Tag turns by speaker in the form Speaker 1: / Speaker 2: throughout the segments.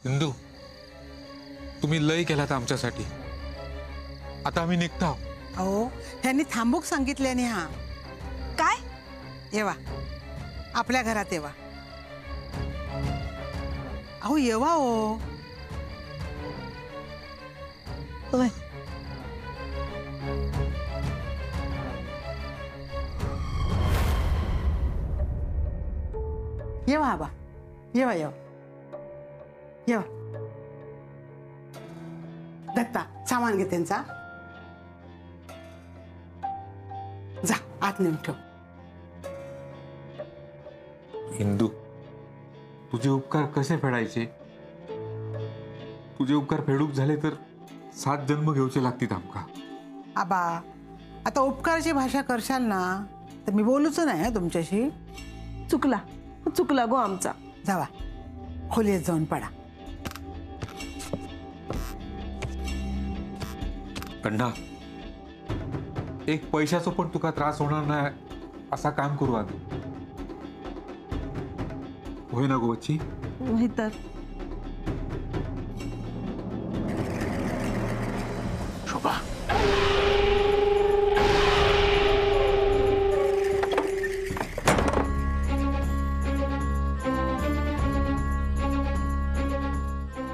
Speaker 1: इंदू, तुम्ही लय केलात आमच्यासाठी. आता आम्ही निघतो.
Speaker 2: अहो, ह्यांनी थांबूक सांगितल्याने. हा
Speaker 3: काय?
Speaker 2: येवा आपल्या घरात येवा. अहो येवा हो. येवा आबा, येवा येवा येवा. दत्ता, सामान घे त्यांचा. जा आत नेऊन ठेव.
Speaker 1: इंदू, तुझे उपकार कसे फेडायचे? तुझे उपकार फेडूक झाले तर 7 जन्म घेऊचे लागतील आमका.
Speaker 2: आबा, आता उपकाराची भाषा करशाल ना तर मी बोलूच नाही हं तुमच्याशी.
Speaker 3: चुकला गो आमचा.
Speaker 2: जावा खोलीत जाऊन पडा.
Speaker 1: अण्णा, एक पैशाचा पण तुका त्रास होणार नाही असा काम करू आधी. होय ना गोवची?
Speaker 3: होय तर.
Speaker 2: शोभा,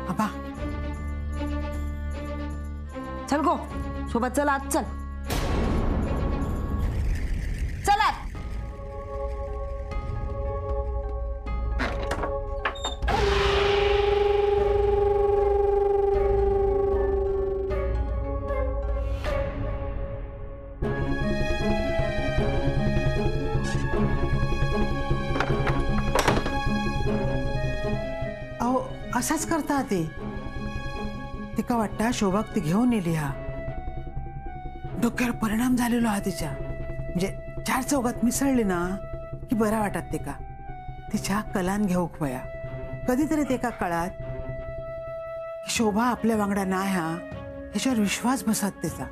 Speaker 2: आबा
Speaker 3: चल गो शोभा, चल आत चल. चला.
Speaker 2: अहो असाच करता ते. तिका वाटता शोभाक ती घेऊन येली. हा डोक्यावर परिणाम झालेलो हा तिच्या. म्हणजे 4 चौघात मिसळली ना की बरा वाटत तिका. तिच्या कलान घेऊक वया. कधीतरी तेका कळात की शोभा आपल्या वांगडा नाही हा ह्याच्यावर विश्वास बसत तिचा.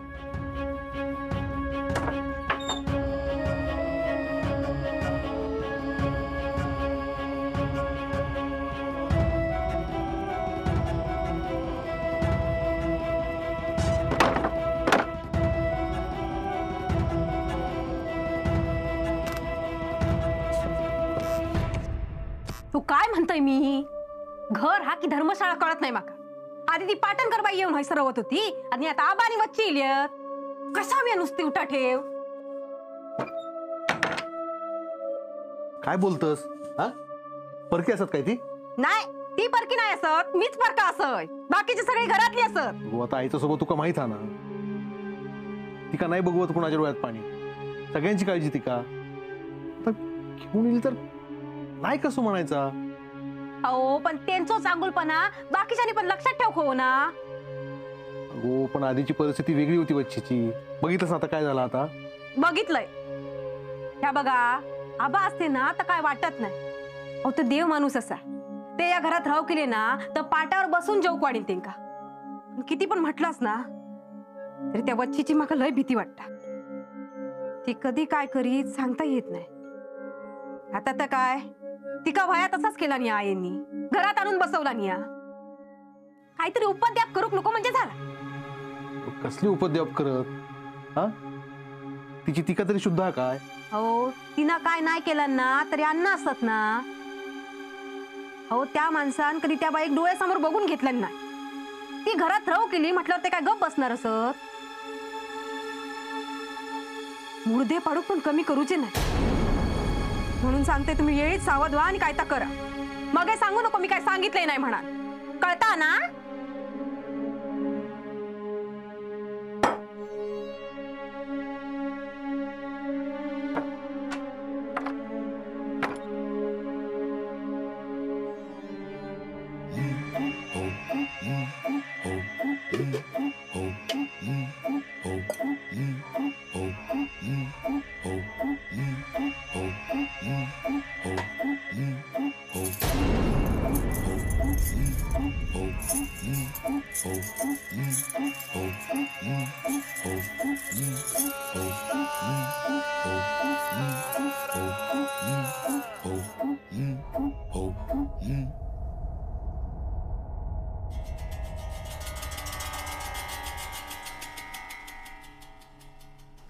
Speaker 4: तू काय म्हणतोय? मी घर हा की धर्मशाळा कळत नाही माका. आधी ती पाटणकर बाई येऊन हैसरवत होती आणि आता आबानी वच्ची इलियत. कसा मी नुसती उठा ठेव.
Speaker 5: काय बोलतस? हा, परकी असत काय ती?
Speaker 4: नाही, ती परकी नाही असत, मीच परका असत. बाकीचे सगळे घरातली असत.
Speaker 5: तू आता आईच्या सोबत तुका माहित आहे ना, तिका नाही बघवत कुणाच्या डोळ्यात पाणी. सगळ्यांची काळजी तिका. तर घेऊन येईल तर नाही कसं म्हणायचा.
Speaker 4: अहो पण त्यांचो चांगुलपणा बाकीच्यांनी पण लक्षात ठेव हो ना.
Speaker 5: हो, पण आधीची परिस्थिती वेगळी होती वच्छीची. बघितलंस ना आता काय झालं. आता
Speaker 4: बघितलंय. ह्या बघा, आबा असते ना तर काय वाटत नाही. अहो तो देव माणूस असा. ते या घरात राहू केले ना तर पाटावर बसून जेवू वाढील त्यांका. किती पण म्हटलास ना तरी त्या वच्छीची माका लय भीती वाटता. ती कधी काय करीत सांगता येत नाही. आता तर काय तिका वया तसाच केला नाही. आईंनी घरात आणून बसवला नाही. काहीतरी उपद्याप करूक नको म्हणजे झाला.
Speaker 5: कसली उपद्व्याप करत? हा, तिची टीका तरी शुद्ध काय?
Speaker 4: हो, तिनं काय नाही केलं ना तरी अन्न असत ना. हो, त्या माणसान कधी त्या बाईक डोळ्यासमोर बघून घेतलं नाही. ती घरात राहू केली म्हटल्यावर ते काय गप बसणार असत? मुर्दे पाडूक पण कमी करूचे नाही. म्हणून सांगते, तुम्ही वेळीच सावध व्हा आणि काय तर करा. मग हे सांगू नको मी काय सांगितलंय नाही म्हणा. कळता ना?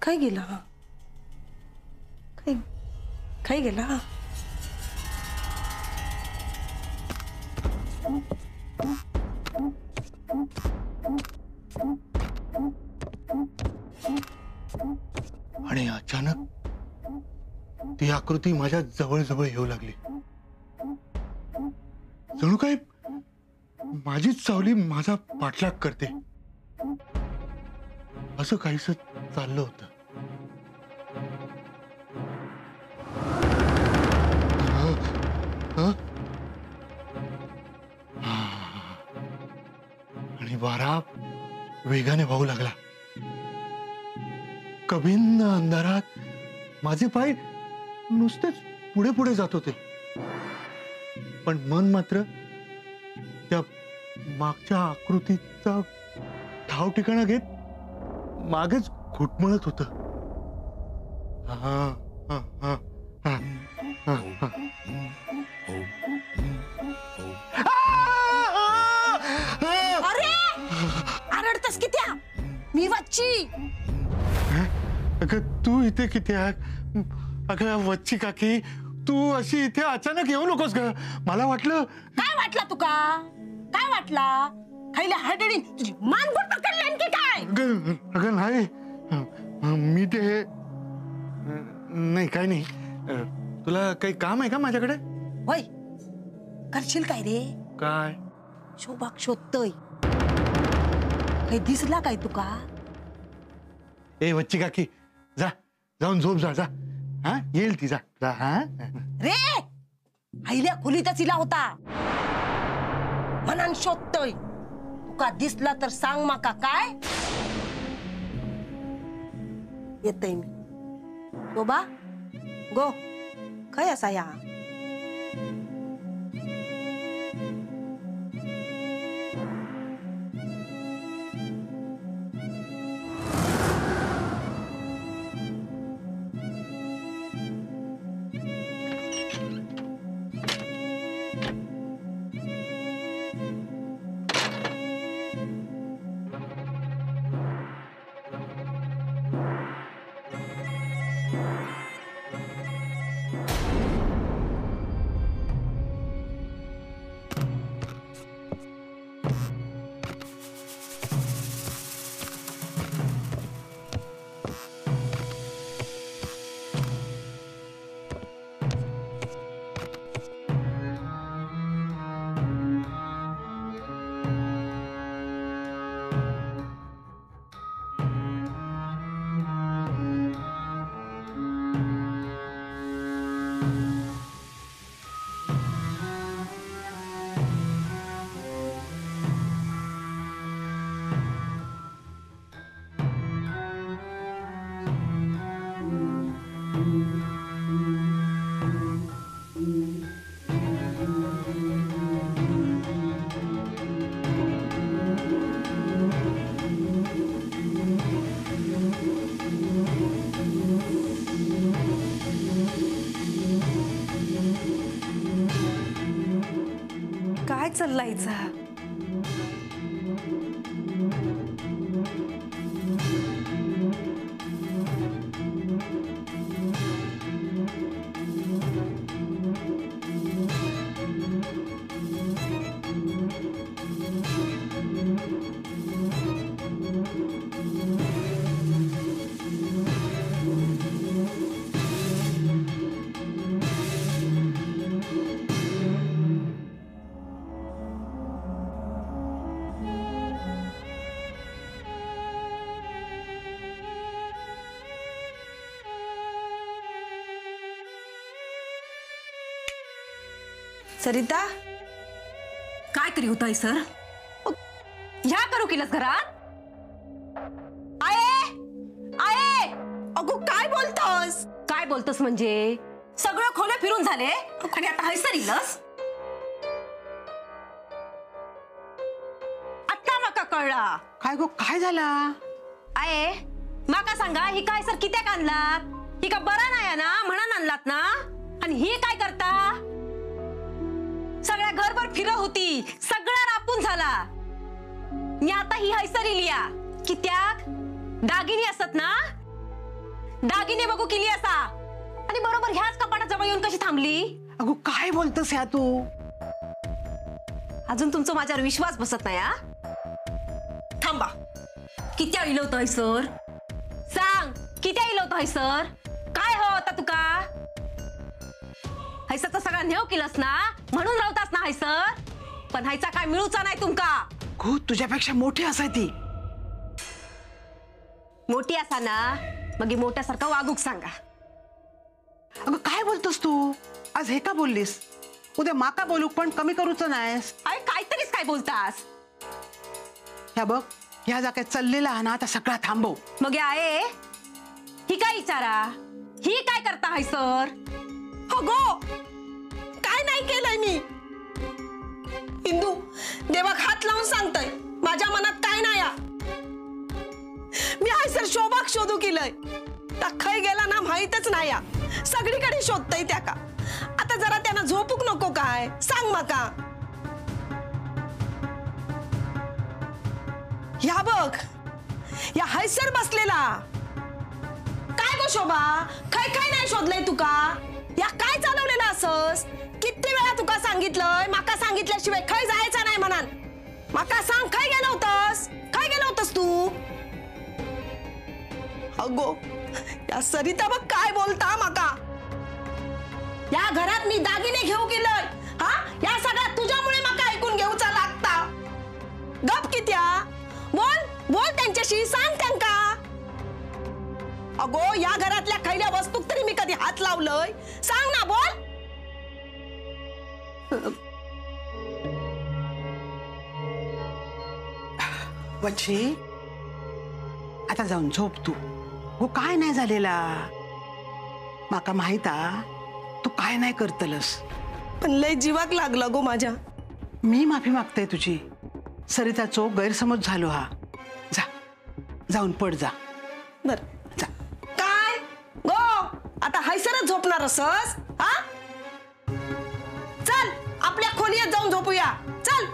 Speaker 3: काय गेला काय काय गेला
Speaker 5: आणि अचानक ती आकृती माझ्या जवळ जवळ येऊ लागली. जणू काय माझीच सावली माझा पाठलाग करते असं काहीस चाललं होतं. आणि वारा वेगाने वाहू लागला. कभिन्न अंधारात माझे पाय नुसतेच पुढे पुढे जात होते, पण मन मात्र त्या मागच्या आकृतीचा ठाव ठिकाणा घेत मागेच घुटमळत होत.
Speaker 3: अरे आरडतस कित्या मी वच्ची
Speaker 5: अगं तू इथे किती आहे? अगं वच्ची काकी, तू अशी इथे अचानक येऊ नकोस ग. मला वाटलं.
Speaker 3: काय वाटला तुका काय वाटला खायला हडडी तुझी मानगुट पकडली आणखी काय
Speaker 5: अगं नाही, मी ते नाही काय नाही. तुला काही काम आहे का माझ्याकडे?
Speaker 3: होय करशील काय रे
Speaker 5: काय?
Speaker 3: शोभाक शोधतोय काही दिसला काय तुका
Speaker 5: ए वच्ची काकी, जा जाऊन झोप जा. जा हा येईल ती. जा जा. हा
Speaker 3: रे आईल्या खोलीतच इला होता मनान शोधतोय तुका दिसला तर सांग माका काय येतय मी शोभा गो काय असा या
Speaker 4: काय चाललायचा
Speaker 3: सरिता
Speaker 4: काय तरी होतंय सर ह्या करू केलंस घरात
Speaker 3: आये आये अगो काय बोलतोस
Speaker 4: काय बोलतोस म्हणजे सगळं खोले फिरून झाले आणि आता हैसर इलस आता माका कळला
Speaker 2: काय गो काय झाला?
Speaker 4: आहे माका सांगा ही काय सर कित्याक आणलात ही का बरा नाही ना म्हणून आणलात ना आणि ही काय करता सगळ्या घरभर फिर होती सगळं रापून झाला आणि आता ही हैसर इलिया कित्याक दागिनी असत ना दागिने बघू केली असा आणि बरोबर ह्याच कपाटाजवळ येऊन कशी थांबली?
Speaker 2: अगो काय बोलतस ह्या तू?
Speaker 4: अजून तुमचा माझ्यावर विश्वास बसत नाही हा? थांबा, किती इलो होतोय सर? सांग, किती इलो होतोय सर? काय हो आता तुका? हैसाचा सगळा नेव केलंस ना म्हणून राहतास ना हैसर, पण हैसा काय मिळूचा नाही तुमका.
Speaker 2: गो तुझ्यापेक्षा मोठी असाय ती.
Speaker 4: मोठी असा ना मग ही मोठ्यासारखं वागूक सांगा.
Speaker 2: अगं काय बोलतोस तू? आज हे का बोललीस? उद्या माका बोलू पण कमी करूच नाहीस.
Speaker 4: अरे काहीतरीच काय बोलतास?
Speaker 2: ह्या बघ, ह्या जागेत चाललेला हा ना आता सगळा थांबव.
Speaker 4: मग आहे ही काय विचारा, ही काय करता हाय सर?
Speaker 3: अगो काय नाही केलंय मी. इंदू देवाक हात लावून सांगतय माझ्या मनात काय नाही या. मी हाय सर शोभाक शोधू केलंय. त्या खय गेला ना माहीतच नाही या. सगळीकडे शोधतय त्या का. आता जरा त्यांना झोपूक नको काय सांग माका. या बघ या हैसर बसलेला काय गो शोभा, खय खय नाही शोधलंय तुका? या काय चालवलेला असस? किती वेळा तुका सांगितलंय माका सांगितल्याशिवाय खय जायचं नाही म्हणान. माका सांग खय गेला होतास? काय गेला होतास तू? अगो या सरिता बघ काय बोलता माका. या घरात मी दागिने घेऊ गेलोय हा, या सगळ्यात तुझ्यामुळे माका ऐकून घेऊचा लागता. गप कित्या बोल बोल त्यांच्याशी, सांग त्यांका. अगो या घरातल्या खैल्या वस्तूक तरी मी कधी हात लावलंय? सांग ना, बोल.
Speaker 2: वच्छी आता जाऊन झोप तू. हो काय नाही झालेला. माका माहित आ तू काय नाही करतलस.
Speaker 3: पण लय जीवाक लागला गो माझ्या.
Speaker 2: मी माफी मागते तुझी. सरिताचो गैरसमज झालो हा. जा जाऊन पड जा.
Speaker 3: बर
Speaker 2: जा.
Speaker 3: काय गो आता हैसरच झोपणार असस हा? चल आपल्या खोलीत जाऊन झोपूया. चल.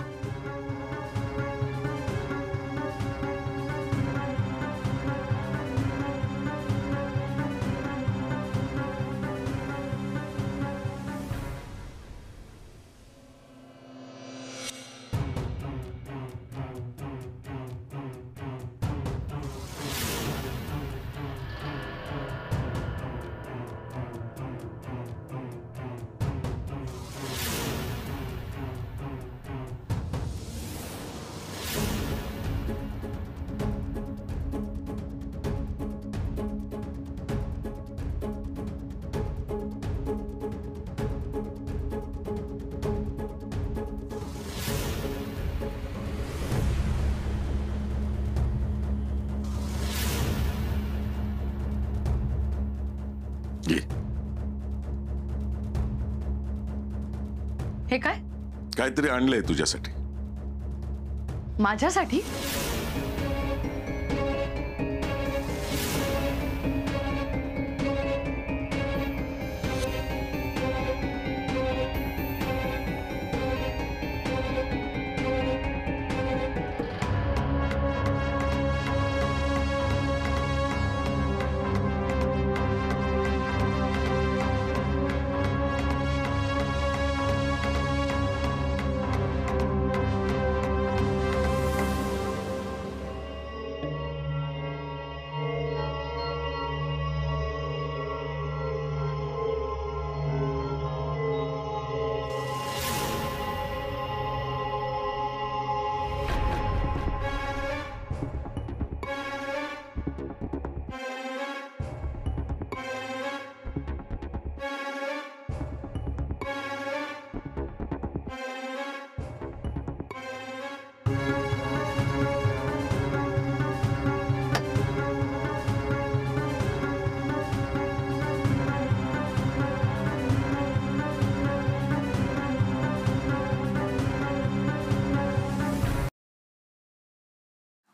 Speaker 6: हे काय?
Speaker 7: काहीतरी आणलंय तुझ्यासाठी.
Speaker 6: माझ्यासाठी?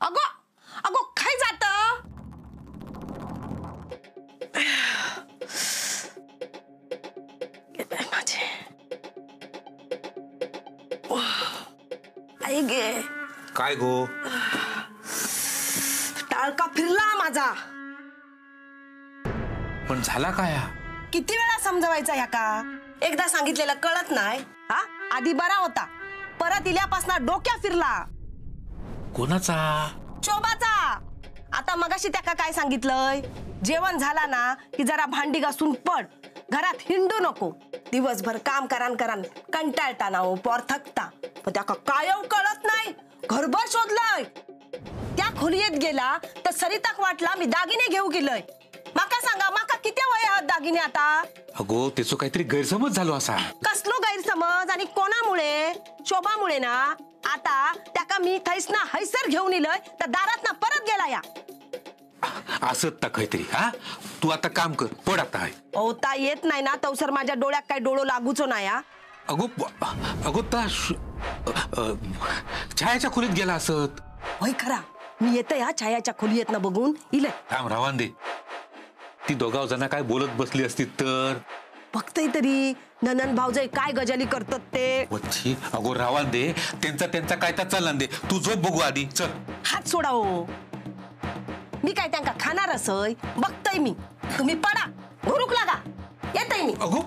Speaker 3: अगो अगो काय जात? माझे आई गे
Speaker 1: काय गो?
Speaker 3: टाळका फिरला माझा.
Speaker 1: पण झाला काय हा?
Speaker 3: किती वेळा समजवायचा ह्या का? एकदा सांगितलेलं कळत नाही हा? आधी बरा होता, परत इल्यापासून डोक्या फिरला.
Speaker 1: कोणाचा?
Speaker 3: शोभाचा. आता मगाशी त्याका काय सांगितलंय? जेवण झाला ना की जरा भांडी घासून पड, घरात हिंडू नको. दिवसभर काम करान कंटाळता ना हो, पोर थकता. पण त्याका काय कळत नाही, घरभर शोधलंय. त्या खोलीत गेला तर सरिताक वाटला मी दागिने घेऊ गेलोय. माका सांगा, माका किती वय आहेत दागिने आता?
Speaker 1: अगो त्याचं काहीतरी गैरसमज झालो असा.
Speaker 3: कसलो गैरसमज आणि कोणामुळे? शोभामुळे ना. आता त्याका मी थैस ना हैसर घेऊन इलय तर दारात ना परत गेला या.
Speaker 1: असं तर काहीतरी. हा तू आता काम कर, पड आता. आहे
Speaker 3: ओता येत नाही ना तवसर माझ्या डोळ्यात काय डोळो लागूचो ना या.
Speaker 1: अगो अगो छायाच्या खोलीत गेला असत.
Speaker 3: होय खरा, मी येते या छायाच्या खोली येत ना बघून इले.
Speaker 1: थांब रावान दे, ती दोघाव जण काय बोलत बसली असती तर.
Speaker 3: बघतय तरी ननन भाऊजाई काय गजाली करतात ते.
Speaker 1: वच्छी, अगो रावान दे, त्यांचा काय तर चालला दे. तू झोप बघू आधी, चल.
Speaker 3: हात सोडा हो, मी काय त्यांका खाणार असय बघतय मी. तुम्ही पडा, घुरुक लागा, येतय मी.
Speaker 1: अगो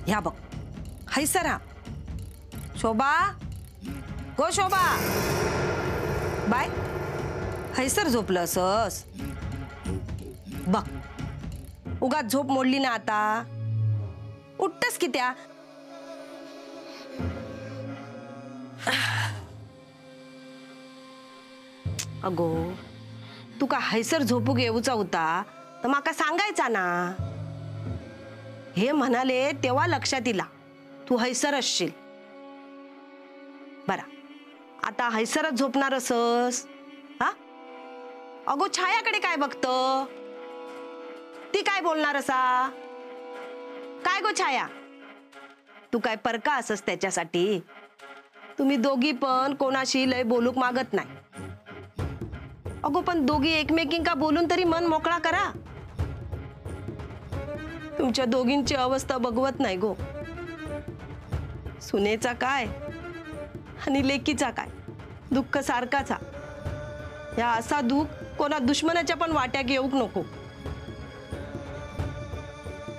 Speaker 3: ह्या बघ, हैसरा. शोभा, गो शोभा, बाय. हैसर झोपलं असस बघ. उगाच झोप मोडली ना आता. उठतस की त्या. अगो तुका हैसर झोपूक येऊचा होता तर माका सांगायचा ना. हे म्हणाले तेव्हा लक्षात इला तू हैसर असशील. बरा, आता हैसरच झोपणार असस हा? अगो छायाकडे काय बघत? ती काय बोलणार असा? काय गो छाया, तू काय परका असस त्याच्यासाठी? तुम्ही दोघी पण कोणाशी लय बोलूक मागत नाही. अगो पण दोघी एकमेकींका बोलून तरी मन मोकळा करा. तुमच्या दोघींची अवस्था बघवत नाही गो. सुनेचा काय आणि लेकीचा काय, दुःख सारखाचा. या असा दुःख कोणा दुश्मनाच्या पण वाट्याक येऊक नको.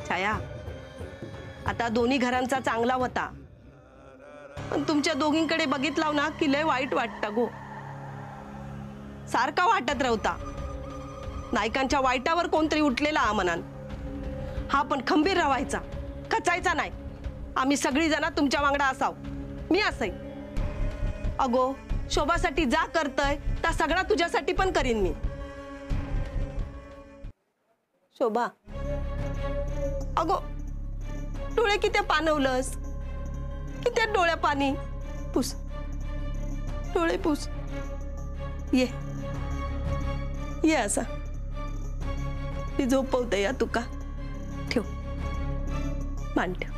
Speaker 3: छाया, आता दोन्ही घरांचा चांगला होता, पण तुमच्या दोघींकडे बघितलाव ना की लय वाईट वाटतं गो. सारखा वाटत राहता नायकांच्या वाईटावर कोणतरी उठलेला हा मनान. हा पण खंबीर राहायचा, खचायचा नाही. आम्ही सगळी जण तुमच्या वांगडा असाव, मी असई. अगो शोभासाठी जा करतय त्या सगळा तुझ्यासाठी पण करीन मी. शोभा, अगो डोळे किती पाणवलंस, किती डोळ्या पाणी. पुस डोळे पुस. ये असा मी झोपवते या तुका. ठेव, मान ठेव.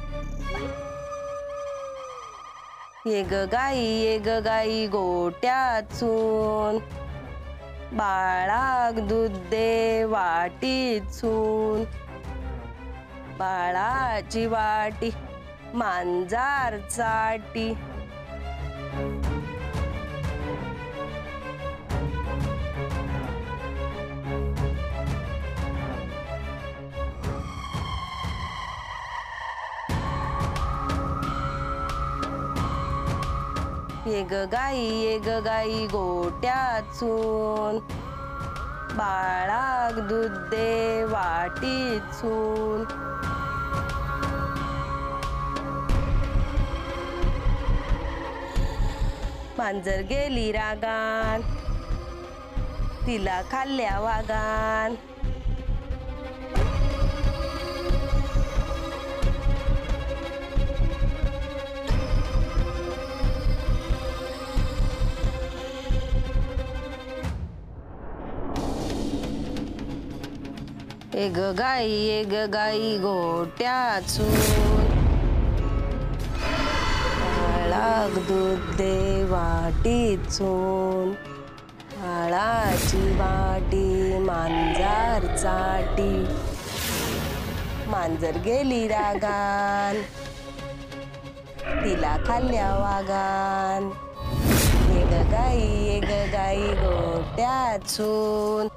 Speaker 3: ये ग गाई गोट्याचून, बाळाक दूध दे वाटीचून. बाळाची वाटी मांजार चाटी. ये ग गाई गोट्याचून, बाळाक दूध दे वाटीचून. मांजर गेली रागान, तिला खाल्ल्या वागान. ये ग गाई गोट्याचून, बाळाक दूध दे वाटीचून. बाळाची वाटी मांजर चाटी. मांजर गेली रागान, तिला खाल्ल्या वागान ये ग गाई गोट्यात सून